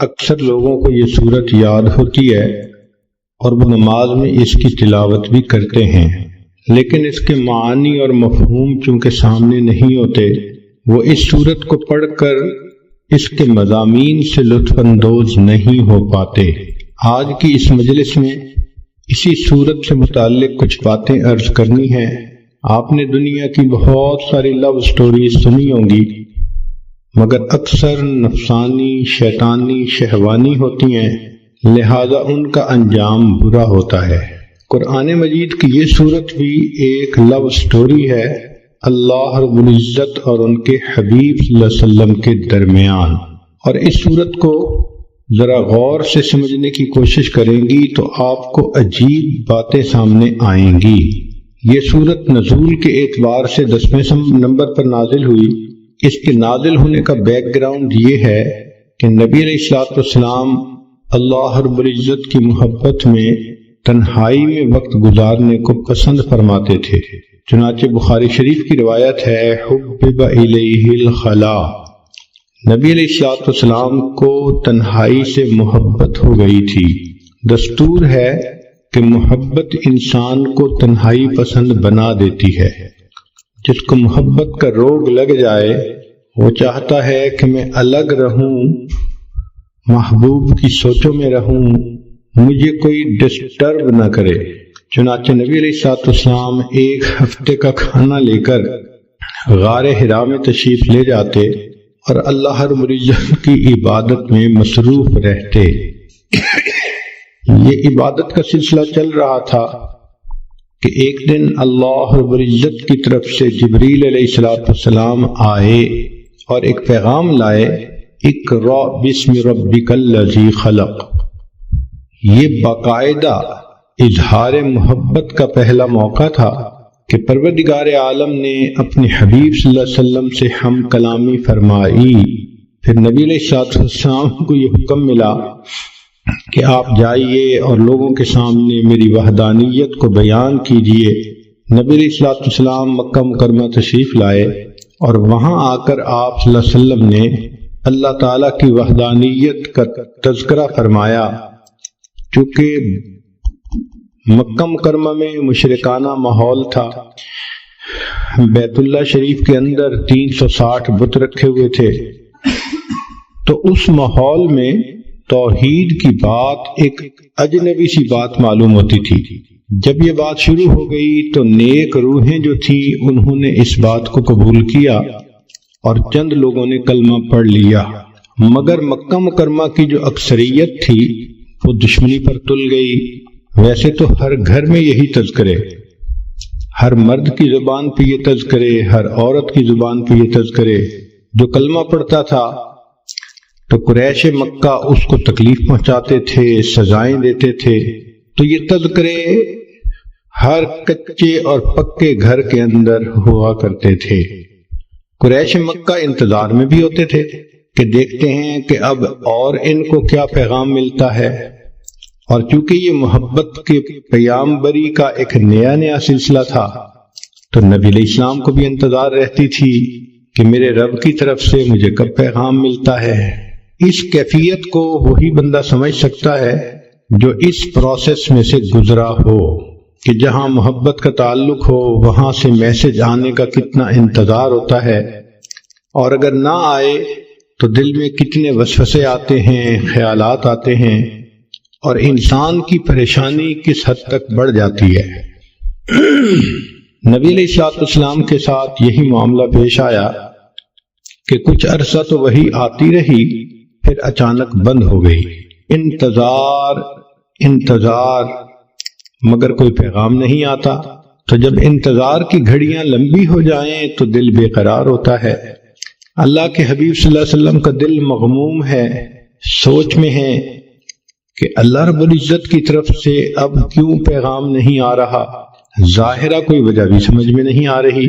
اکثر لوگوں کو یہ صورت یاد ہوتی ہے اور وہ نماز میں اس کی تلاوت بھی کرتے ہیں، لیکن اس کے معنی اور مفہوم چونکہ سامنے نہیں ہوتے، وہ اس صورت کو پڑھ کر اس کے مضامین سے لطف اندوز نہیں ہو پاتے۔ آج کی اس مجلس میں اسی صورت سے متعلق کچھ باتیں عرض کرنی ہیں۔ آپ نے دنیا کی بہت ساری لو سٹوریز سنی ہوں گی، مگر اکثر نفسانی، شیطانی، شہوانی ہوتی ہیں، لہذا ان کا انجام برا ہوتا ہے۔ قرآن مجید کی یہ صورت بھی ایک لو سٹوری ہے اللہ رب العزت اور ان کے حبیب صلی اللہ علیہ وسلم کے درمیان، اور اس صورت کو ذرا غور سے سمجھنے کی کوشش کریں گی تو آپ کو عجیب باتیں سامنے آئیں گی۔ یہ صورت نزول کے اعتبار سے 10ویں نمبر پر نازل ہوئی۔ اس کے نازل ہونے کا بیک گراؤنڈ یہ ہے کہ نبی علیہ الصلوۃ والسلام اللہ رب العزت کی محبت میں تنہائی میں وقت گزارنے کو پسند فرماتے تھے۔ چنانچہ بخاری شریف کی روایت ہے، حبب الیہ الخلا، نبی علیہ الصلوۃ والسلام کو تنہائی سے محبت ہو گئی تھی۔ دستور ہے کہ محبت انسان کو تنہائی پسند بنا دیتی ہے۔ جس کو محبت کا روگ لگ جائے وہ چاہتا ہے کہ میں الگ رہوں، محبوب کی سوچوں میں رہوں، مجھے کوئی ڈسٹرب نہ کرے۔ چنانچہ نبی علیہ الصلوۃ والسلام ایک ہفتے کا کھانا لے کر غار حرا میں تشریف لے جاتے اور اللہ رب العزت کی عبادت میں مصروف رہتے۔ یہ عبادت کا سلسلہ چل رہا تھا کہ ایک دن اللہ رب العزت کی طرف سے جبریل علیہ الصلوۃ والسلام آئے اور ایک پیغام لائے، اقرأ بسم ربک الذی خلق۔ یہ باقاعدہ اظہار محبت کا پہلا موقع تھا کہ پروردگار عالم نے اپنے حبیب صلی اللہ علیہ وسلم سے ہم کلامی فرمائی۔ پھر نبی علیہ الصلوۃ والسلام کو یہ حکم ملا کہ آپ جائیے اور لوگوں کے سامنے میری وحدانیت کو بیان کیجیے۔ نبی علیہ الصلوۃ والسلام مکہ مکرمہ تشریف لائے اور وہاں آ کر آپ صلی اللہ علیہ وسلم نے اللہ تعالیٰ کی وحدانیت کا تذکرہ فرمایا۔ چونکہ مکہ مکرمہ میں مشرکانہ ماحول تھا، بیت اللہ شریف کے اندر 360 بت رکھے ہوئے تھے، تو اس ماحول میں توحید کی بات ایک اجنبی سی بات معلوم ہوتی تھی۔ جب یہ بات شروع ہو گئی تو نیک روحیں جو تھی انہوں نے اس بات کو قبول کیا اور چند لوگوں نے کلمہ پڑھ لیا، مگر مکہ مکرمہ کی جو اکثریت تھی وہ دشمنی پر تل گئی۔ ویسے تو ہر گھر میں یہی تذکرے، ہر مرد کی زبان پہ یہ تذکرے، ہر عورت کی زبان پہ یہ تذکرے، جو کلمہ پڑھتا تھا تو قریش مکہ اس کو تکلیف پہنچاتے تھے، سزائیں دیتے تھے۔ تو یہ تذکرے ہر کچے اور پکے گھر کے اندر ہوا کرتے تھے۔ قریش مکہ انتظار میں بھی ہوتے تھے کہ دیکھتے ہیں کہ اب اور ان کو کیا پیغام ملتا ہے، اور چونکہ یہ محبت کے پیامبری کا ایک نیا سلسلہ تھا تو نبی علیہ السلام کو بھی انتظار رہتی تھی کہ میرے رب کی طرف سے مجھے کب پیغام ملتا ہے۔ اس کیفیت کو وہی بندہ سمجھ سکتا ہے جو اس پروسیس میں سے گزرا ہو کہ جہاں محبت کا تعلق ہو وہاں سے میسج آنے کا کتنا انتظار ہوتا ہے، اور اگر نہ آئے تو دل میں کتنے وسوسے آتے ہیں، خیالات آتے ہیں، اور انسان کی پریشانی کس حد تک بڑھ جاتی ہے۔ نبی علیہ الصلوۃ والسلام کے ساتھ یہی معاملہ پیش آیا کہ کچھ عرصہ تو وہی آتی رہی، پھر اچانک بند ہو گئی۔ انتظار مگر کوئی پیغام نہیں آتا۔ تو جب انتظار کی گھڑیاں لمبی ہو جائیں تو دل بے قرار ہوتا ہے۔ اللہ کے حبیب صلی اللہ علیہ وسلم کا دل مغموم ہے، سوچ میں ہے کہ اللہ رب العزت کی طرف سے اب کیوں پیغام نہیں آ رہا۔ ظاہرہ کوئی وجہ بھی سمجھ میں نہیں آ رہی۔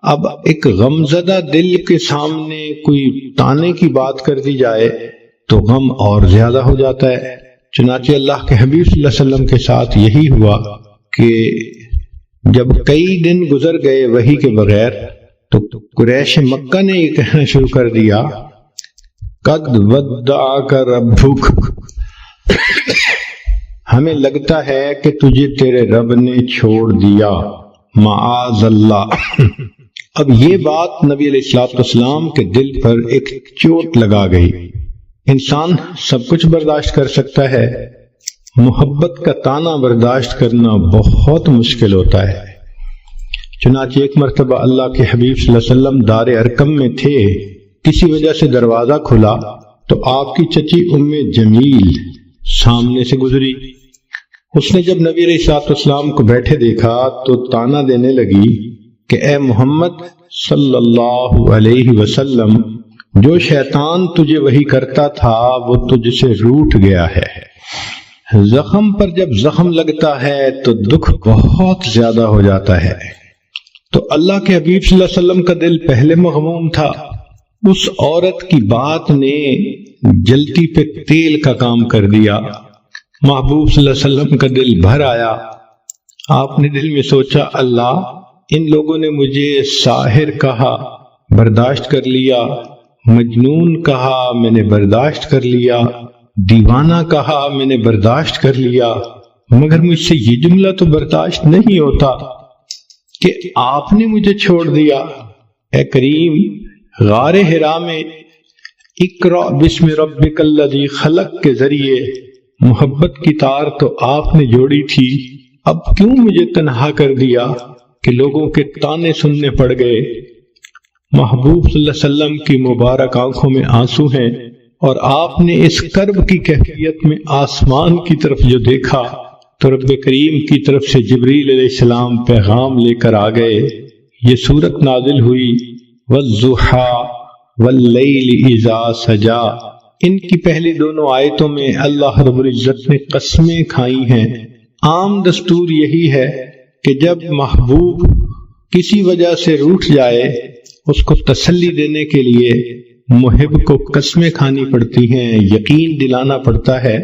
اب ایک غمزدہ دل کے سامنے کوئی تانے کی بات کر دی جائے تو غم اور زیادہ ہو جاتا ہے۔ چنانچہ اللہ کے حبیب صلی اللہ علیہ وسلم کے ساتھ یہی ہوا کہ جب کئی دن گزر گئے وحی کے بغیر تو قریش مکہ نے یہ کہنا شروع کر دیا قد ودعک ربک، ہمیں لگتا ہے کہ تجھے تیرے رب نے چھوڑ دیا، معاذ اللہ۔ اب یہ بات نبی علیہ السلام کے دل پر ایک چوٹ لگا گئی۔ انسان سب کچھ برداشت کر سکتا ہے، محبت کا تانا برداشت کرنا بہت مشکل ہوتا ہے۔ چنانچہ ایک مرتبہ اللہ کے حبیب صلی اللہ علیہ وسلم دار ارقم میں تھے، کسی وجہ سے دروازہ کھلا تو آپ کی چچی ام جمیل سامنے سے گزری۔ اس نے جب نبی علیہ السلام کو بیٹھے دیکھا تو تانا دینے لگی کہ اے محمد صلی اللہ علیہ وسلم، جو شیطان تجھے وہی کرتا تھا وہ تجھ سے روٹھ گیا ہے۔ زخم پر جب زخم لگتا ہے تو دکھ بہت زیادہ ہو جاتا ہے۔ تو اللہ کے حبیب صلی اللہ علیہ وسلم کا دل پہلے مغموم تھا، اس عورت کی بات نے جلتی پہ تیل کا کام کر دیا۔ محبوب صلی اللہ علیہ وسلم کا دل بھر آیا۔ آپ نے دل میں سوچا، اللہ، ان لوگوں نے مجھے ساحر کہا، برداشت کر لیا، مجنون کہا، میں نے برداشت کر لیا، دیوانہ کہا، میں نے برداشت کر لیا، مگر مجھ سے یہ جملہ تو برداشت نہیں ہوتا کہ آپ نے مجھے چھوڑ دیا۔ اے کریم، غار حرا میں اقرأ بسم ربک الذی خلق کے ذریعے محبت کی تار تو آپ نے جوڑی تھی، اب کیوں مجھے تنہا کر دیا کہ لوگوں کے تانے سننے پڑ گئے؟ محبوب صلی اللہ علیہ وسلم کی مبارک آنکھوں میں آنسو ہیں، اور آپ نے اس کرب کی کیفیت میں آسمان کی طرف جو دیکھا تو رب کریم کی طرف سے جبریل علیہ السلام پیغام لے کر آ گئے۔ یہ سورت نازل ہوئی وَالضُّحَىٰ وَاللَّيْلِ إِذَا سَجَىٰ۔ ان کی پہلی دونوں آیتوں میں اللہ رب العزت نے قسمیں کھائی ہیں۔ عام دستور یہی ہے کہ جب محبوب کسی وجہ سے روٹھ جائے، اس کو تسلی دینے کے لیے محب کو قسمیں کھانی پڑتی ہیں، یقین دلانا پڑتا ہے۔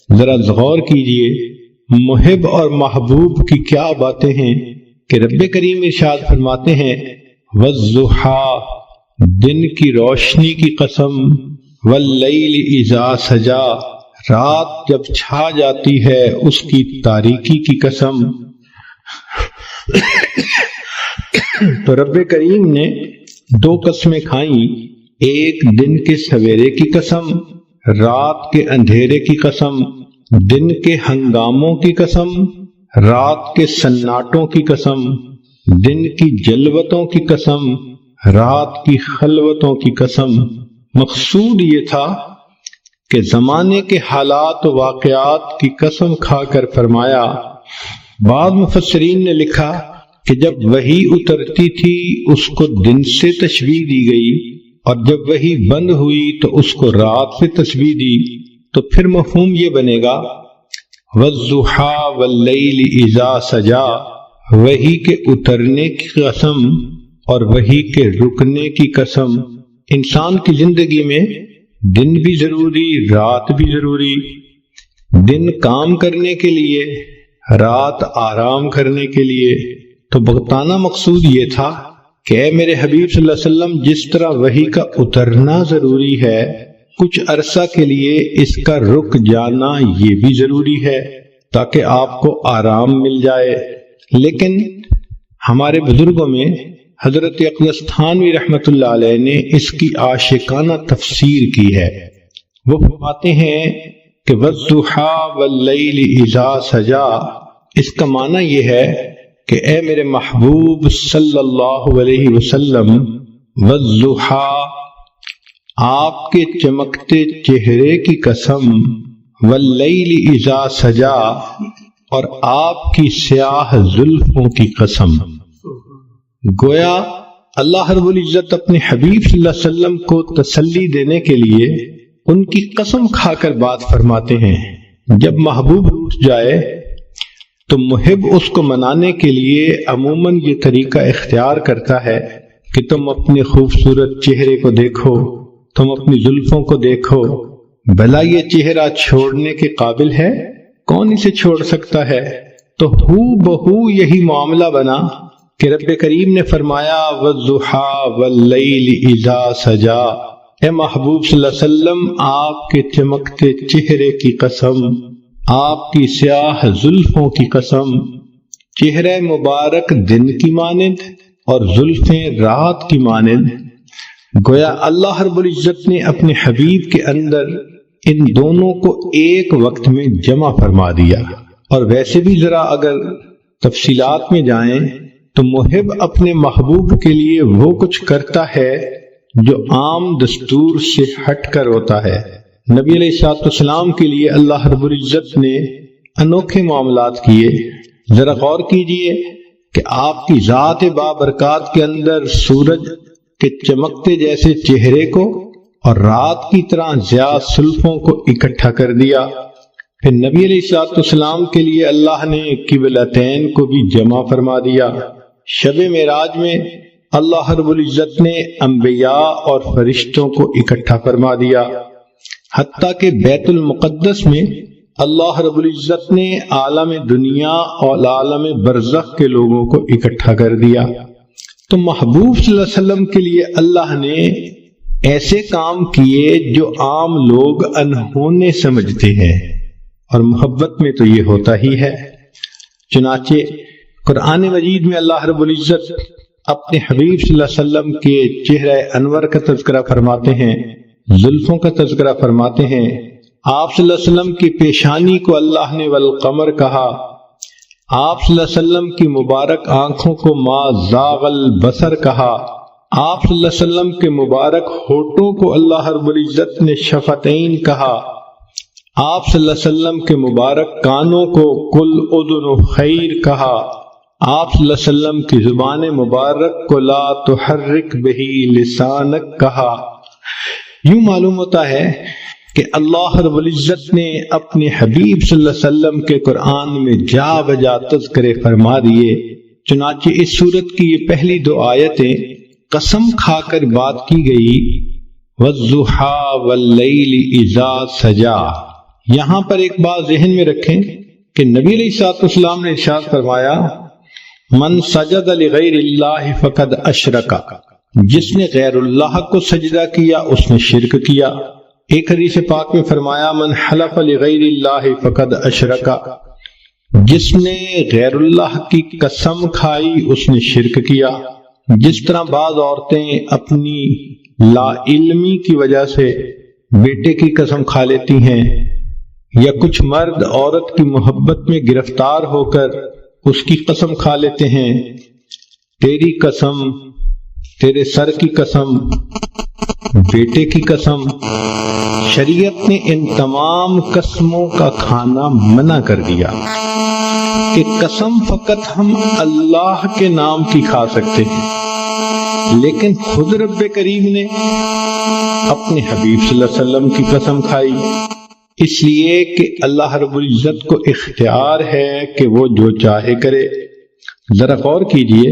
ذرا غور کیجئے، محب اور محبوب کی کیا باتیں ہیں کہ رب کریم ارشاد فرماتے ہیں وَالضُّحَىٰ، دن کی روشنی کی قسم، وَاللَّيْلِ إِذَا سَجَىٰ، رات جب چھا جاتی ہے اس کی تاریکی کی قسم۔ تو رب کریم نے دو قسمیں کھائیں، ایک دن کے سویرے کی قسم، رات کے اندھیرے کی قسم، دن کے ہنگاموں کی قسم، رات کے سناٹوں کی قسم، دن کی جلوتوں کی قسم، رات کی خلوتوں کی قسم۔ مقصود یہ تھا کہ زمانے کے حالات و واقعات کی قسم کھا کر فرمایا۔ بعض مفسرین نے لکھا کہ جب وحی اترتی تھی اس کو دن سے تشبیہ دی گئی، اور جب وحی بند ہوئی تو اس کو رات سے تشبیہ دی، تو پھر مفہوم یہ بنے گا وَالضُّحَىٰ وَاللَّيْلِ إِذَا سَجَىٰ، وحی کے اترنے کی قسم اور وحی کے رکنے کی قسم۔ انسان کی زندگی میں دن بھی ضروری، رات بھی ضروری، دن کام کرنے کے لیے، رات آرام کرنے کے لیے۔ تو بتانا مقصود یہ تھا کہ اے میرے حبیب صلی اللہ علیہ وسلم، جس طرح وحی کا اترنا ضروری ہے، کچھ عرصہ کے لیے اس کا رک جانا یہ بھی ضروری ہے تاکہ آپ کو آرام مل جائے۔ لیکن ہمارے بزرگوں میں حضرت اقدس تھانوی رحمۃ اللہ علیہ نے اس کی عاشقانہ تفسیر کی ہے۔ وہ فرماتے ہیں کہ وَالضُّحَىٰ وَاللَّيْلِ إِذَا سَجَىٰ، اس کا معنی یہ ہے کہ اے میرے محبوب صلی اللہ علیہ وسلم، وَالضُّحَىٰ، آپ کے چمکتے چہرے کی قسم، وَاللَّيْلِ إِذَا سَجَىٰ، اور آپ کی سیاہ زلفوں کی قسم۔ گویا اللہ رب العزت اپنے حبیب صلی اللہ علیہ وسلم کو تسلی دینے کے لیے ان کی قسم کھا کر بات فرماتے ہیں۔ جب محبوب روٹھ جائے تو محب اس کو منانے کے لیے عموماً یہ طریقہ اختیار کرتا ہے کہ تم اپنے خوبصورت چہرے کو دیکھو، تم اپنی زلفوں کو دیکھو، بھلا یہ چہرہ چھوڑنے کے قابل ہے؟ کون اسے چھوڑ سکتا ہے؟ تو ہو بہو یہی معاملہ بنا کہ رب کریم نے فرمایا وَالضُّحَىٰ وَاللَّيْلِ إِذَا سَجَىٰ، اے محبوب صلی اللہ علیہ وسلم، آپ کے چمکتے چہرے کی قسم، آپ کی سیاہ زلفوں کی قسم، چہرہ مبارک دن کی مانند اور زلفیں رات کی مانند، گویا اللہ رب العزت نے اپنے حبیب کے اندر ان دونوں کو ایک وقت میں جمع فرما دیا۔ اور ویسے بھی ذرا اگر تفصیلات میں جائیں تو محب اپنے محبوب کے لیے وہ کچھ کرتا ہے جو عام دستور سے ہٹ کر ہوتا ہے۔ نبی علیہ السلام کے لیے اللہ رب العزت نے انوکھے معاملات کیے۔ ذرا غور کیجئے کہ آپ کی ذات بابرکات کے اندر سورج کے چمکتے جیسے چہرے کو اور رات کی طرح ضیاء زلفوں کو اکٹھا کر دیا۔ پھر نبی علیہ السلام کے لیے اللہ نے قبلتین کو بھی جمع فرما دیا۔ شب معراج میں اللہ رب العزت نے انبیاء اور فرشتوں کو اکٹھا فرما دیا، حتیٰ کہ بیت المقدس میں اللہ رب العزت نے عالم دنیا اور عالم برزخ کے لوگوں کو اکٹھا کر دیا۔ تو محبوب صلی اللہ علیہ وسلم کے لیے اللہ نے ایسے کام کیے جو عام لوگ انہونے سمجھتے ہیں، اور محبت میں تو یہ ہوتا ہی ہے۔ چنانچہ قرآن مجید میں اللہ رب العزت اپنے حبیب صلی اللہ علیہ وسلم کے چہرہ انور کا تذکرہ فرماتے ہیں، زلفوں کا تذکرہ فرماتے ہیں۔ آپ صلی اللہ علیہ وسلم کی پیشانی کو اللہ نے والقمر کہا، آپ صلی اللہ علیہ وسلم کی مبارک آنکھوں کو ما زاغ البصر کہا، آپ صلی اللہ علیہ وسلم کے مبارک ہونٹوں کو اللہ رب العزت نے شفتین کہا، آپ صلی اللہ علیہ وسلم کے مبارک کانوں کو کل اذن خیر کہا، آپ صلی اللہ علیہ وسلم کی زبان مبارک کو لا تحرک بہی لسانک کہا۔ یوں معلوم ہوتا ہے کہ اللہ رب العزت نے اپنے حبیب صلی اللہ علیہ وسلم کے قرآن میں جا بجا تذکرے فرما دیے۔ چنانچہ اس سورت کی یہ پہلی دو آیتیں قسم کھا کر بات کی گئی، وَالضُّحَىٰ وَاللَّيْلِ إِذَا سَجَىٰ۔ یہاں پر ایک بات ذہن میں رکھیں کہ نبی علیہ السلام نے ارشاد فرمایا، من سجد لغیر اللہ فقد اشرک، جس نے غیر اللہ کو سجدہ کیا اس نے شرک کیا۔ ایک حدیث پاک میں فرمایا، من حلف لغیر اللہ فقد اشرک، جس نے غیر اللہ کی قسم کھائی اس نے شرک کیا۔ جس طرح بعض عورتیں اپنی لا علمی کی وجہ سے بیٹے کی قسم کھا لیتی ہیں، یا کچھ مرد عورت کی محبت میں گرفتار ہو کر اس کی قسم کھا لیتے ہیں، تیری قسم، تیرے سر کی قسم، بیٹے کی قسم۔ شریعت نے ان تمام قسموں کا کھانا منع کر دیا کہ قسم فقط ہم اللہ کے نام کی کھا سکتے ہیں، لیکن خود رب کریم نے اپنے حبیب صلی اللہ علیہ وسلم کی قسم کھائی، اس لیے کہ اللہ رب العزت کو اختیار ہے کہ وہ جو چاہے کرے۔ ذرا غور کیجئے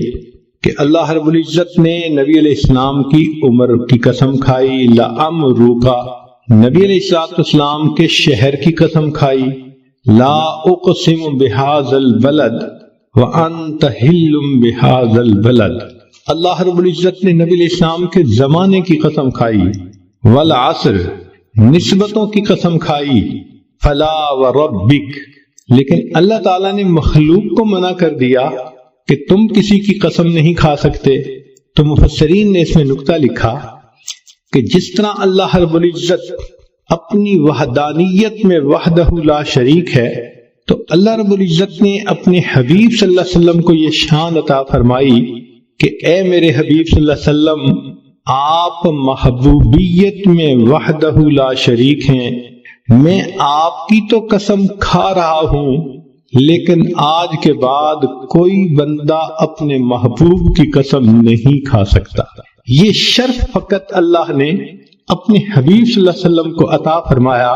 کہ اللہ رب العزت نے نبی علیہ السلام کی عمر کی قسم کھائی، لَأَمْرُكَ، نبی علیہ السلام کے شہر کی قسم کھائی، لا اقسم بهذا البلد وانت حل بهذا البلد، اللہ رب العزت نے نبی علیہ السلام کے زمانے کی قسم کھائی، والعصر، نسبتوں کی قسم کھائی، فلا وربک، لیکن اللہ تعالیٰ نے مخلوق کو منع کر دیا کہ تم کسی کی قسم نہیں کھا سکتے۔ تو مفسرین نے اس میں نکتہ لکھا کہ جس طرح اللہ رب العزت اپنی وحدانیت میں وحدہ لا شریک ہے، تو اللہ رب العزت نے اپنے حبیب صلی اللہ علیہ وسلم کو یہ شان عطا فرمائی کہ اے میرے حبیب صلی اللہ علیہ وسلم، آپ محبوبیت میں وحدہ لا شریک ہیں۔ میں آپ کی تو قسم کھا رہا ہوں، لیکن آج کے بعد کوئی بندہ اپنے محبوب کی قسم نہیں کھا سکتا۔ یہ شرف فقط اللہ نے اپنے حبیب صلی اللہ علیہ وسلم کو عطا فرمایا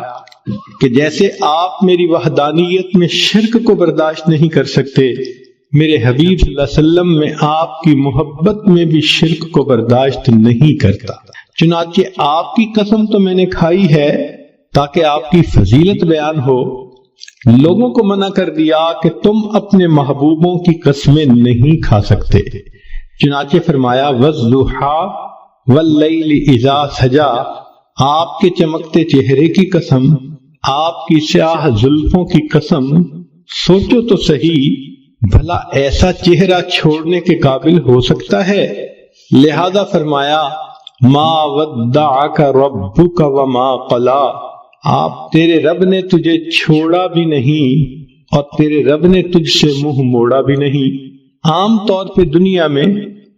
کہ جیسے آپ میری وحدانیت میں شرک کو برداشت نہیں کر سکتے، میرے حبیب صلی اللہ علیہ وسلم میں آپ کی محبت میں بھی شرک کو برداشت نہیں کرتا۔ چنانچہ آپ کی قسم تو میں نے کھائی ہے تاکہ آپ کی فضیلت بیان ہو، لوگوں کو منع کر دیا کہ تم اپنے محبوبوں کی قسمیں نہیں کھا سکتے۔ چنانچہ فرمایا، وَالضُّحَىٰ وَاللَّيْلِ إِذَا سَجَىٰ، آپ کے چمکتے چہرے کی قسم، آپ کی سیاہ زلفوں کی قسم، سوچو تو صحیح بھلا ایسا چہرہ چھوڑنے کے قابل ہو سکتا ہے؟ لہذا فرمایا ما ودعک ربک وما قلا، آپ تیرے رب نے تجھے چھوڑا بھی نہیں اور تیرے رب نے تجھ سے منہ موڑا بھی نہیں۔ عام طور پہ دنیا میں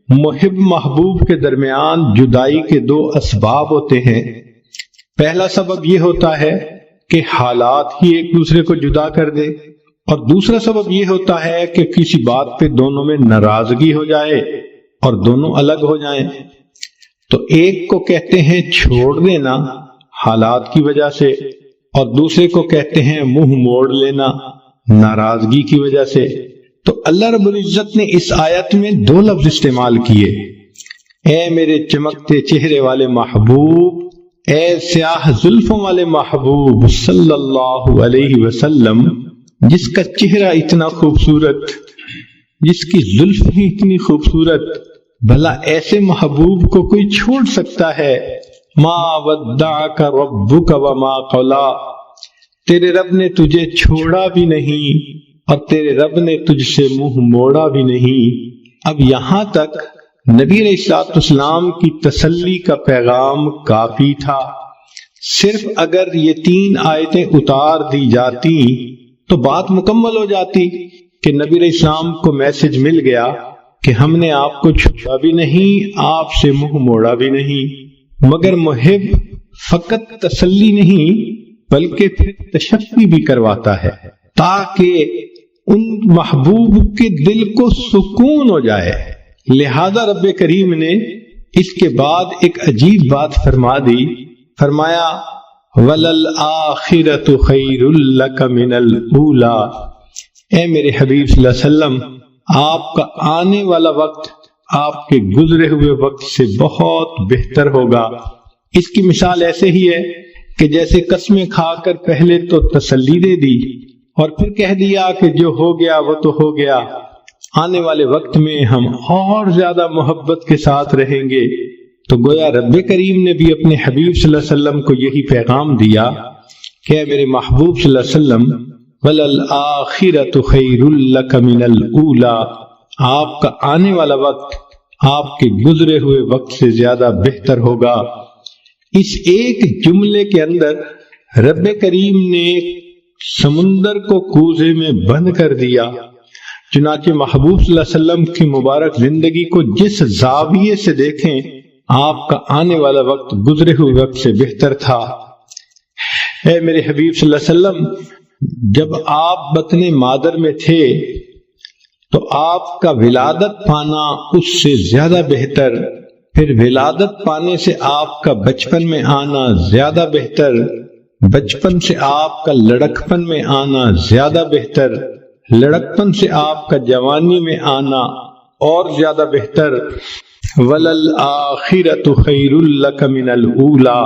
محب محبوب کے درمیان جدائی کے دو اسباب ہوتے ہیں۔ پہلا سبب یہ ہوتا ہے کہ حالات ہی ایک دوسرے کو جدا کر دے، اور دوسرا سبب یہ ہوتا ہے کہ کسی بات پہ دونوں میں ناراضگی ہو جائے اور دونوں الگ ہو جائیں۔ تو ایک کو کہتے ہیں چھوڑ دینا حالات کی وجہ سے، اور دوسرے کو کہتے ہیں منہ موڑ لینا ناراضگی کی وجہ سے۔ تو اللہ رب العزت نے اس آیت میں دو لفظ استعمال کیے، اے میرے چمکتے چہرے والے محبوب، اے سیاہ زلفوں والے محبوب صلی اللہ علیہ وسلم، جس کا چہرہ اتنا خوبصورت، جس کی زلف ہی اتنی خوبصورت، بھلا ایسے محبوب کو کوئی چھوڑ سکتا ہے؟ ما ودعک ربک وما قلا، تیرے رب نے تجھے چھوڑا بھی نہیں اور تیرے رب نے تجھ سے منہ موڑا بھی نہیں۔ اب یہاں تک نبی علیہ الصلوۃ والسلام کی تسلی کا پیغام کافی تھا۔ صرف اگر یہ 3 آیتیں اتار دی جاتی تو بات مکمل ہو جاتی کہ نبی علیہ السلام کو میسج مل گیا کہ ہم نے آپ کو چھوڑا بھی نہیں، آپ سے منہ موڑا بھی نہیں۔ مگر محب فقط تسلی نہیں بلکہ پھر تشفی بھی کرواتا ہے تاکہ ان محبوب کے دل کو سکون ہو جائے۔ لہذا رب کریم نے اس کے بعد ایک عجیب بات فرما دی، فرمایا وَلَلْآخِرَةُ خَيْرٌ لَكَ مِنَ الْأُولَى، اے میرے حبیب صلی اللہ علیہ وسلم، آپ کا آنے والا وقت آپ کے گزرے ہوئے وقت سے بہت بہتر ہوگا۔ اس کی مثال ایسے ہی ہے کہ جیسے قسمیں کھا کر پہلے تو تسلی دے دی اور پھر کہہ دیا کہ جو ہو گیا وہ تو ہو گیا، آنے والے وقت میں ہم اور زیادہ محبت کے ساتھ رہیں گے۔ تو گویا رب کریم نے بھی اپنے حبیب صلی اللہ علیہ وسلم کو یہی پیغام دیا کہ اے میرے محبوب صلی اللہ علیہ وسلم وَلَلْآخِرَةُ خَيْرٌ لَكَ مِنَ الْأُولَى، آپ کا آنے والا وقت آپ کے گزرے ہوئے وقت سے زیادہ بہتر ہوگا۔ اس ایک جملے کے اندر رب کریم نے سمندر کو کوزے میں بند کر دیا۔ چنانچہ محبوب صلی اللہ علیہ وسلم کی مبارک زندگی کو جس زاویے سے دیکھیں آپ کا آنے والا وقت گزرے ہوئے وقت سے بہتر تھا۔ اے میرے حبیب صلی اللہ علیہ وسلم، جب آپ بطن مادر میں تھے تو آپ کا ولادت پانا اس سے زیادہ بہتر، پھر ولادت پانے سے آپ کا بچپن میں آنا زیادہ بہتر، بچپن سے آپ کا لڑکپن میں آنا زیادہ بہتر، لڑکپن سے آپ کا جوانی میں آنا اور زیادہ بہتر۔ وَلَلْآخِرَةُ خَيْرٌ لَكَ مِنَ الْأُولَى،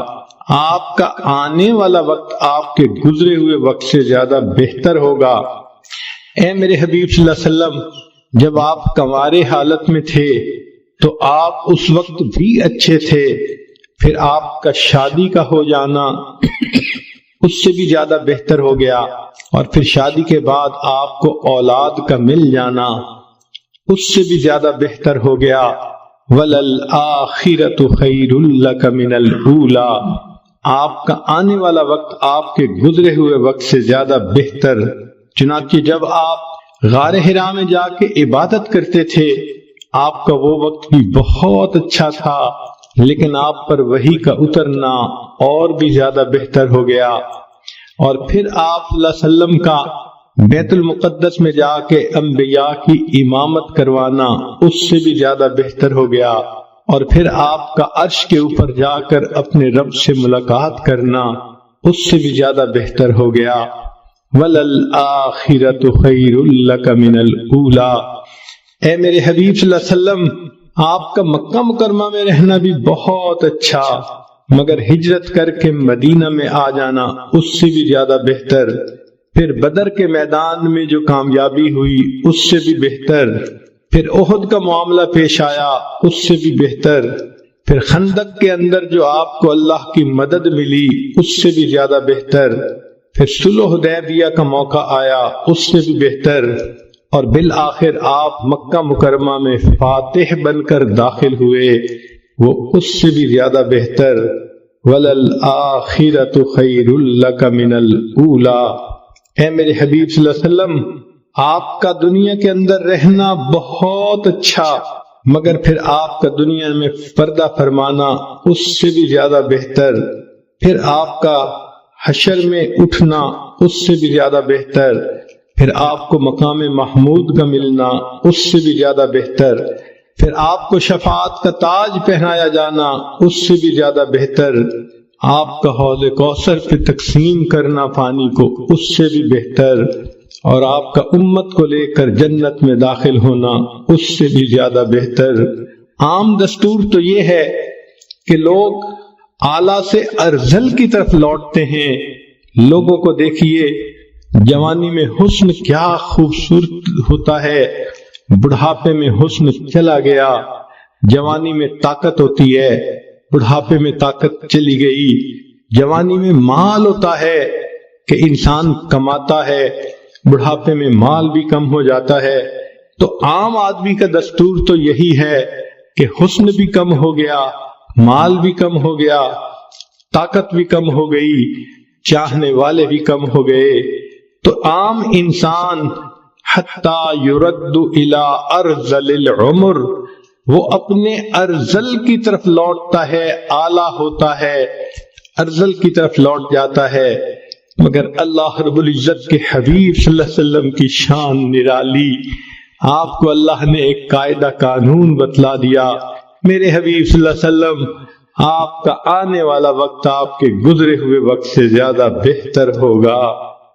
آپ کا آنے والا وقت آپ کے گزرے ہوئے وقت سے زیادہ بہتر ہوگا۔ اے میرے حبیب صلی اللہ علیہ وسلم، جب آپ کنوارے حالت میں تھے تو آپ اس وقت بھی اچھے تھے، پھر آپ کا شادی کا ہو جانا اس سے بھی زیادہ بہتر ہو گیا، اور پھر شادی کے بعد آپ کو اولاد کا مل جانا اس سے بھی زیادہ بہتر ہو گیا۔ وَلَلْآخِرَةُ خَيْرٌ لَكَ مِنَ الْأُولَى، آپ کا آنے والا وقت آپ کے گزرے ہوئے وقت سے زیادہ بہتر۔ چنانچہ جب آپ غار حرا میں جا کے عبادت کرتے تھے آپ کا وہ وقت بھی بہت اچھا تھا، لیکن آپ پر وحی کا اترنا اور بھی زیادہ بہتر ہو گیا، اور پھر آپ صلی اللہ علیہ وسلم کا بیت المقدس میں جا کے انبیاء کی امامت کروانا اس سے بھی زیادہ بہتر ہو گیا، اور پھر آپ کا عرش کے اوپر جا کر اپنے رب سے ملاقات کرنا اس سے بھی زیادہ بہتر ہو گیا۔ وَلَلْآخِرَةُ خَيْرٌ لَكَ مِنَ الْأُولَى، اے میرے حبیب صلی اللہ علیہ وسلم، آپ کا مکہ مکرمہ میں رہنا بھی بہت اچھا، مگر ہجرت کر کے مدینہ میں آ جانا اس سے بھی زیادہ بہتر، پھر بدر کے میدان میں جو کامیابی ہوئی اس سے بھی بہتر، پھر احد کا معاملہ پیش آیا اس سے بھی بہتر، پھر خندق کے اندر جو آپ کو اللہ کی مدد ملی اس سے بھی زیادہ بہتر، پھر صلح حدیبیہ کا موقع آیا اس سے بھی بہتر، اور بالآخر آپ مکہ مکرمہ میں فاتح بن کر داخل ہوئے، وہ اس سے بھی زیادہ بہتر۔ وَلَلْآخِرَةُ خَيْرٌ لَكَ مِنَ الْأُولَى، اے میرے حبیب صلی اللہ علیہ وسلم، آپ کا دنیا کے اندر رہنا بہت اچھا، مگر پھر آپ کا دنیا میں پردہ فرمانا اس سے بھی زیادہ بہتر، پھر آپ کا حشر میں اٹھنا اس سے بھی زیادہ بہتر، پھر آپ کو مقام محمود کا ملنا اس سے بھی زیادہ بہتر، پھر آپ کو شفاعت کا تاج پہنایا جانا اس سے بھی زیادہ بہتر، آپ کا حوض کوثر پہ تقسیم کرنا پانی کو اس سے بھی بہتر، اور آپ کا امت کو لے کر جنت میں داخل ہونا اس سے بھی زیادہ بہتر۔ عام دستور تو یہ ہے کہ لوگ اعلیٰ سے ارذل کی طرف لوٹتے ہیں۔ لوگوں کو دیکھیے، جوانی میں حسن کیا خوبصورت ہوتا ہے، بڑھاپے میں حسن چلا گیا، جوانی میں طاقت ہوتی ہے، بڑھاپے میں طاقت چلی گئی، جوانی میں مال ہوتا ہے کہ انسان کماتا ہے، بڑھاپے میں مال بھی کم ہو جاتا ہے۔ تو عام آدمی کا دستور تو یہی ہے کہ حسن بھی کم ہو گیا، مال بھی کم ہو گیا، طاقت بھی کم ہو گئی، چاہنے والے بھی کم ہو گئے۔ تو عام انسان حتی یرد الی ارذل العمر، وہ اپنے ارذل کی طرف لوٹتا ہے، اعلیٰ ہوتا ہے، ارذل کی طرف لوٹ جاتا ہے۔ مگر اللہ رب العزت کے حبیب صلی اللہ علیہ وسلم کی شان نرالی، آپ کو اللہ نے ایک قاعدہ قانون بتلا دیا۔ میرے حبیب صلی اللہ علیہ وسلم، آپ کا آنے والا وقت آپ کے گزرے ہوئے وقت سے زیادہ بہتر ہوگا۔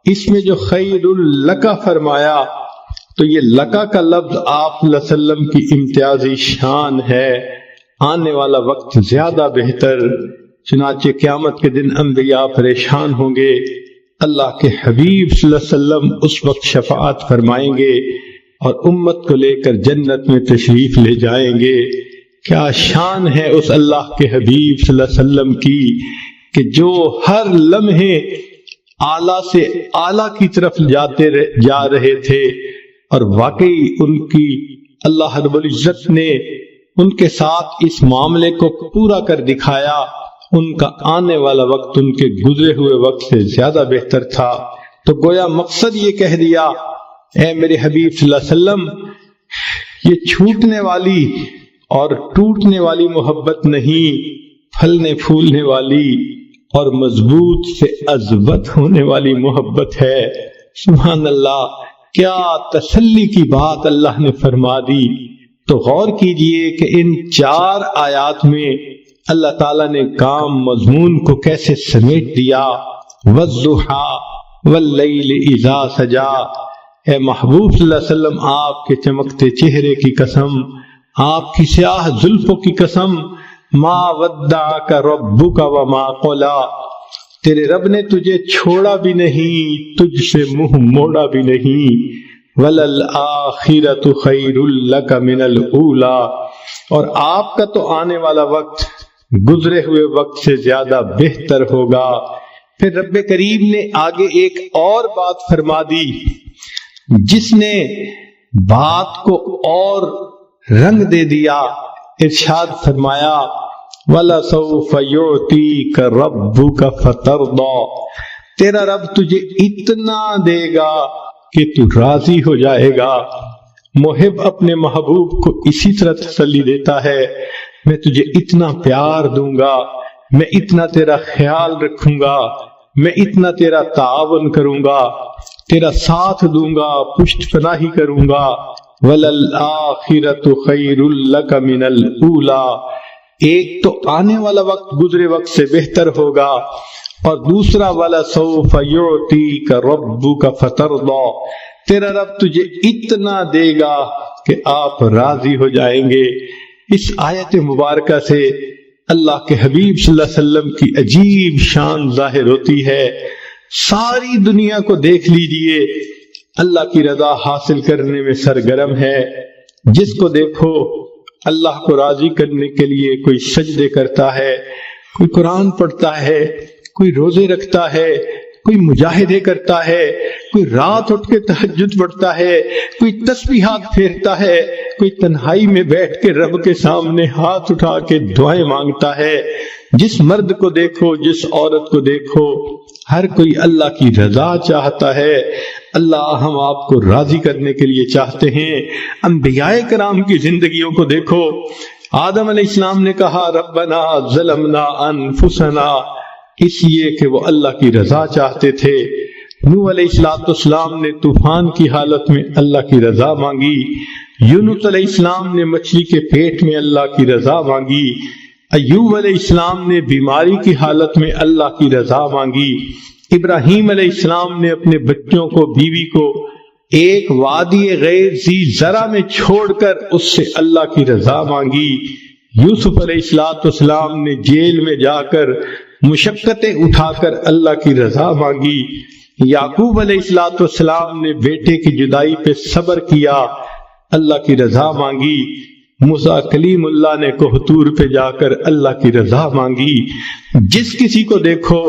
اس میں جو خیر لکا فرمایا، تو یہ لکا کا لفظ آپ صلی اللہ علیہ وسلم کی امتیازی شان ہے، آنے والا وقت زیادہ بہتر۔ چنانچہ قیامت کے دن انبیاء پریشان ہوں گے، اللہ کے حبیب صلی اللہ علیہ وسلم اس وقت شفاعت فرمائیں گے اور امت کو لے کر جنت میں تشریف لے جائیں گے۔ کیا شان ہے اس اللہ کے حبیب صلی اللہ علیہ وسلم کی کہ جو ہر لمحے اعلیٰ سے اعلیٰ کی طرف جا رہے تھے، اور واقعی ان کی اللہ رب العزت نے ان کے ساتھ اس معاملے کو پورا کر دکھایا۔ ان کا آنے والا وقت ان کے گزرے ہوئے وقت سے زیادہ بہتر تھا۔ تو گویا مقصد یہ کہہ دیا، اے میرے حبیب صلی اللہ علیہ وسلم، یہ چھوٹنے والی اور ٹوٹنے والی محبت نہیں، پھلنے پھولنے والی اور مضبوط سے عزبت ہونے والی محبت ہے۔ سبحان اللہ، کیا تسلی کی بات اللہ نے فرما دی۔ تو غور کیجئے کہ ان 4 آیات میں اللہ تعالیٰ نے کام مضمون کو کیسے سمیٹ دیا۔ وَالضُّحَىٰ وَاللَّيْلِ إِذَا سَجَىٰ، اے محبوب صلی اللہ علیہ وسلم، آپ کے چمکتے چہرے کی قسم، آپ کی سیاہ زلفوں کی قسم، ما ودعک ربک وما قلا، تیرے رب نے تجھے چھوڑا بھی نہیں، تجھ سے منہ موڑا بھی نہیں۔ وَلَلْآخِرَةُ خَيْرٌ لَكَ مِنَ الْأُولَىٰ، اور آپ کا تو آنے والا وقت گزرے ہوئے وقت سے زیادہ بہتر ہوگا۔ پھر رب کریم نے آگے ایک اور بات فرما دی جس نے بات کو اور رنگ دے دیا۔ ارشاد فرمایا، وَلَسَوْفَ يُعْطِيكَ رَبُّكَ فَتَرْضَىٰ، تیرا رب تجھے اتنا دے گا کہ تو راضی ہو جائے گا۔ محب اپنے محبوب کو اسی طرح تسلی دیتا ہے، میں تجھے اتنا پیار دوں گا، میں اتنا تیرا خیال رکھوں گا، میں اتنا تیرا تعاون کروں گا، تیرا ساتھ دوں گا، پشت پناہی کروں گا۔ وَلَلْآخِرَةُ خَيْرٌ لَكَ مِنَ الْأُولَىٰ، ایک تو آنے والا وقت گزرے وقت سے بہتر ہوگا، اور دوسرا وَلَسَوْفَ يُعْطِيكَ رَبُّكَ فَتَرْضَىٰ، تیرا رب تجھے اتنا دے گا کہ آپ راضی ہو جائیں گے۔ اس آیت مبارکہ سے اللہ کے حبیب صلی اللہ علیہ وسلم کی عجیب شان ظاہر ہوتی ہے۔ ساری دنیا کو دیکھ لیجئے، اللہ کی رضا حاصل کرنے میں سرگرم ہے۔ جس کو دیکھو اللہ کو راضی کرنے کے لیے کوئی سجدے کرتا ہے، کوئی قرآن پڑھتا ہے، کوئی روزے رکھتا ہے، کوئی مجاہدے کرتا ہے، کوئی رات اٹھ کے تہجد پڑھتا ہے، کوئی تسبیحات پھیرتا ہے، کوئی تنہائی میں بیٹھ کے رب کے سامنے ہاتھ اٹھا کے دعائیں مانگتا ہے۔ جس مرد کو دیکھو، جس عورت کو دیکھو، ہر کوئی اللہ کی رضا چاہتا ہے۔ اللہ ہم آپ کو راضی کرنے کے لیے چاہتے ہیں۔ انبیاء کرام کی زندگیوں کو دیکھو۔ آدم علیہ السلام نے کہا ربنا ظلمنا انفسنا، اس لیے کہ وہ اللہ کی رضا چاہتے تھے۔ نوح علیہ السلام نے طوفان کی حالت میں اللہ کی رضا مانگی۔ یونس علیہ السلام نے مچھلی کے پیٹ میں اللہ کی رضا مانگی۔ ایوب علیہ السلام نے بیماری کی حالت میں اللہ کی رضا مانگی۔ ابراہیم علیہ السلام نے اپنے بچوں کو، بیوی کو ایک وادی غیر ذی زرع میں چھوڑ کر اس سے اللہ کی رضا مانگی۔ یوسف علیہ السلام نے جیل میں جا کر مشقتیں اٹھا کر اللہ کی رضا مانگی۔ یعقوب علیہ السلام نے بیٹے کی جدائی پہ صبر کیا، اللہ کی رضا مانگی۔ موسیٰ کلیم اللہ نے کوہتور پہ جا کر اللہ کی رضا مانگی۔ جس کسی کو دیکھو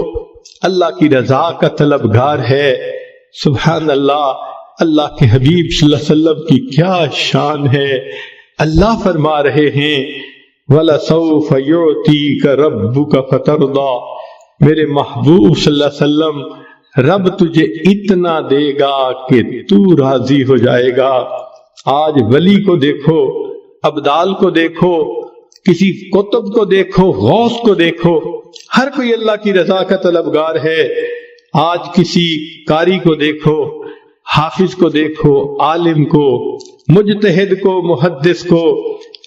اللہ کی رضا کا طلبگار ہے۔ سبحان اللہ، اللہ کے حبیب صلی اللہ علیہ وسلم کی کیا شان ہے۔ اللہ فرما رہے ہیں وَلَسَوْفَ يُعْتِيكَ رَبُّكَ فَتَرْضَى، میرے محبوب صلی اللہ علیہ وسلم، رب تجھے اتنا دے گا کہ تو راضی ہو جائے گا۔ آج ولی کو دیکھو، ابدال کو دیکھو، کسی قطب کو دیکھو، غوث کو دیکھو، ہر کوئی اللہ کی رضا کا طلبگار ہے۔ آج کسی قاری کو دیکھو، حافظ کو دیکھو، عالم کو، مجتہد کو، محدث کو،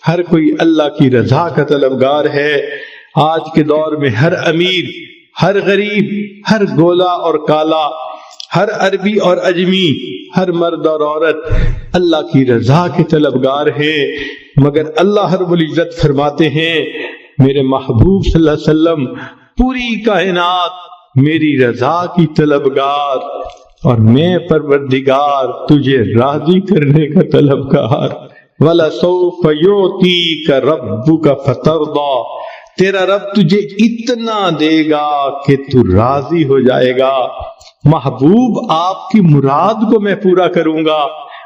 ہر کوئی اللہ کی رضا کا طلبگار ہے۔ آج کے دور میں ہر امیر، ہر غریب، ہر گولا اور کالا، ہر عربی اور اجمی، ہر مرد اور عورت اللہ کی رضا کے طلبگار ہے۔ مگر اللہ رب العزت فرماتے ہیں میرے محبوب صلی اللہ علیہ وسلم، پوری کائنات میری رضا کی طلبگار، اور میں پروردگار تجھے راضی کرنے کا طلبگار۔ وَلَسَوْفَ يُعْتِيكَ رَبُّكَ فَتَرْضَى، تیرا رب تجھے اتنا دے گا کہ تو راضی ہو جائے گا۔ محبوب آپ کی مراد کو میں پورا کروں گا،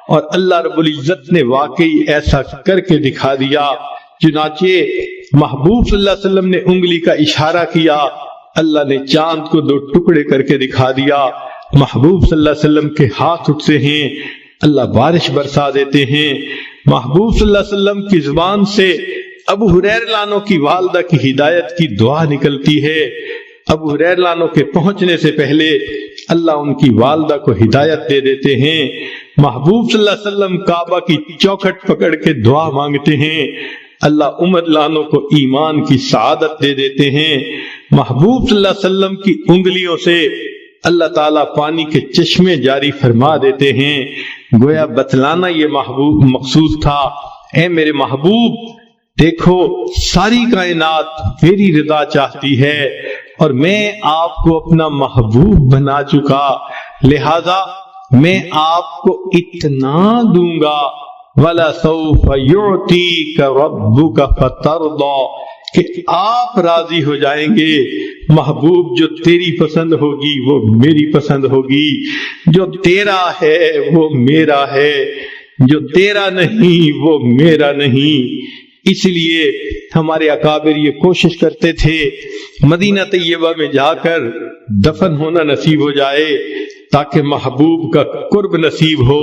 اور اللہ رب العزت نے واقعی ایسا کر کے دکھا دیا۔ چنانچہ محبوب صلی اللہ علیہ وسلم نے انگلی کا اشارہ کیا، اللہ نے چاند کو دو ٹکڑے کر کے دکھا دیا۔ محبوب صلی اللہ علیہ وسلم کے ہاتھ اٹھتے ہیں، اللہ بارش برسا دیتے ہیں۔ محبوب صلی اللہ علیہ وسلم کی زبان سے ابو ہریرہ لانو کی والدہ کی ہدایت کی دعا نکلتی ہے۔ ابو ہریرہ لانو کے پہنچنے سے پہلے اللہ ان کی والدہ کو ہدایت دے دیتے ہیں۔ محبوب صلی اللہ علیہ وسلم کعبہ کی چوکھٹ پکڑ کے دعا مانگتے ہیں، اللہ عمر لانو کو ایمان کی سعادت دے دیتے ہیں۔ محبوب صلی اللہ علیہ وسلم کی انگلیوں سے اللہ تعالیٰ پانی کے چشمے جاری فرما دیتے ہیں۔ گویا بتلانا یہ محبوب مقصود تھا، اے میرے محبوب دیکھو ساری کائنات میری رضا چاہتی ہے، اور میں آپ کو اپنا محبوب بنا چکا، لہذا میں آپ کو اتنا دوں گا۔ وَلَسَوْفَ يُعْتِيكَ رَبُّكَ فَتَرْضَى، کہ آپ راضی ہو جائیں گے۔ محبوب جو تیری پسند ہوگی وہ میری پسند ہوگی، جو تیرا ہے وہ میرا ہے، جو تیرا نہیں وہ میرا نہیں۔ اس لیے ہمارے اکابر یہ کوشش کرتے تھے مدینہ طیبہ میں جا کر دفن ہونا نصیب ہو جائے تاکہ محبوب کا قرب نصیب ہو۔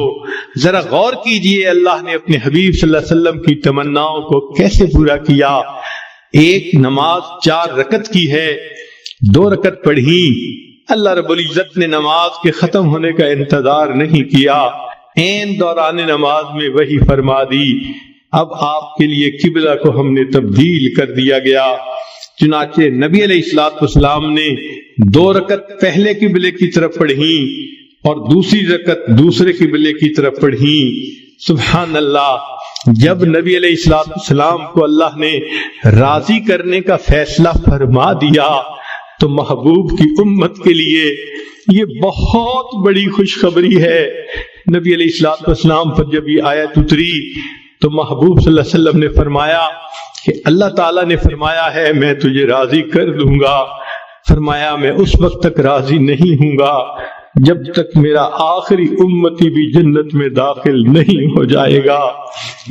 ذرا غور کیجئے اللہ نے اپنے حبیب صلی اللہ علیہ وسلم کی تمناؤں کو کیسے پورا کیا۔ ایک نماز 4 رکعت کی ہے، 2 رکعت پڑھی، اللہ رب العزت نے نماز کے ختم ہونے کا انتظار نہیں کیا، عین دوران نماز میں وحی فرما دی، اب آپ کے لیے قبلہ کو ہم نے تبدیل کر دیا گیا۔ چنانچہ نبی علیہ السلام نے 2 رکعت پہلے قبلے کی طرف پڑھی اور دوسری رکعت دوسرے قبلے کی طرف پڑھی۔ سبحان اللہ، جب نبی علیہ السلام کو اللہ نے راضی کرنے کا فیصلہ فرما دیا تو محبوب کی امت کے لیے یہ بہت بڑی خوشخبری ہے۔ نبی علیہ السلام پر جب یہ آیت اتری تو محبوب صلی اللہ علیہ وسلم نے فرمایا کہ اللہ تعالیٰ نے فرمایا ہے میں تجھے راضی کر دوں گا. فرمایا میں اس وقت تک راضی نہیں ہوں گا جب تک میرا آخری امتی بھی جنت میں داخل نہیں ہو جائے گا.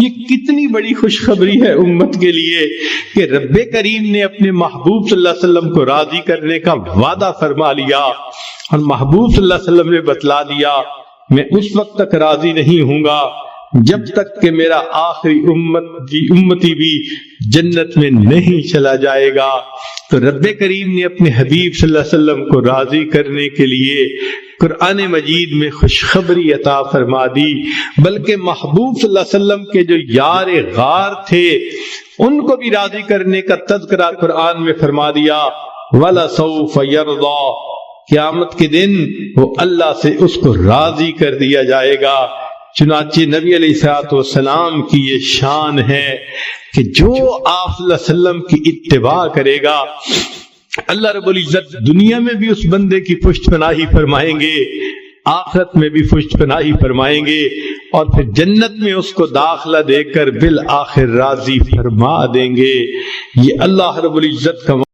یہ کتنی بڑی خوشخبری ہے امت کے لیے کہ رب کریم نے اپنے محبوب صلی اللہ علیہ وسلم کو راضی کرنے کا وعدہ فرما لیا، اور محبوب صلی اللہ علیہ وسلم نے بتلا دیا میں اس وقت تک راضی نہیں ہوں گا جب تک کہ میرا آخری امتی بھی جنت میں نہیں چلا جائے گا. تو رب کریم نے اپنے حبیب صلی اللہ علیہ وسلم کو راضی کرنے کے لیے قرآن مجید میں خوشخبری عطا فرما دی، بلکہ محبوب صلی اللہ علیہ وسلم کے جو یار غار تھے ان کو بھی راضی کرنے کا تذکرہ قرآن میں فرما دیا. وَلَسَوْفَ يَرْضَى، قیامت کے دن وہ اللہ سے اس کو راضی کر دیا جائے گا. چنانچہ نبی علیہ الصلوۃ والسلام کی یہ شان ہے کہ جو آپ صلی اللہ علیہ وسلم کی اتباع کرے گا اللہ رب العزت دنیا میں بھی اس بندے کی پشت پناہی فرمائیں گے، آخرت میں بھی پشت پناہی فرمائیں گے، اور پھر جنت میں اس کو داخلہ دے کر بالآخر راضی فرما دیں گے. یہ اللہ رب العزت کا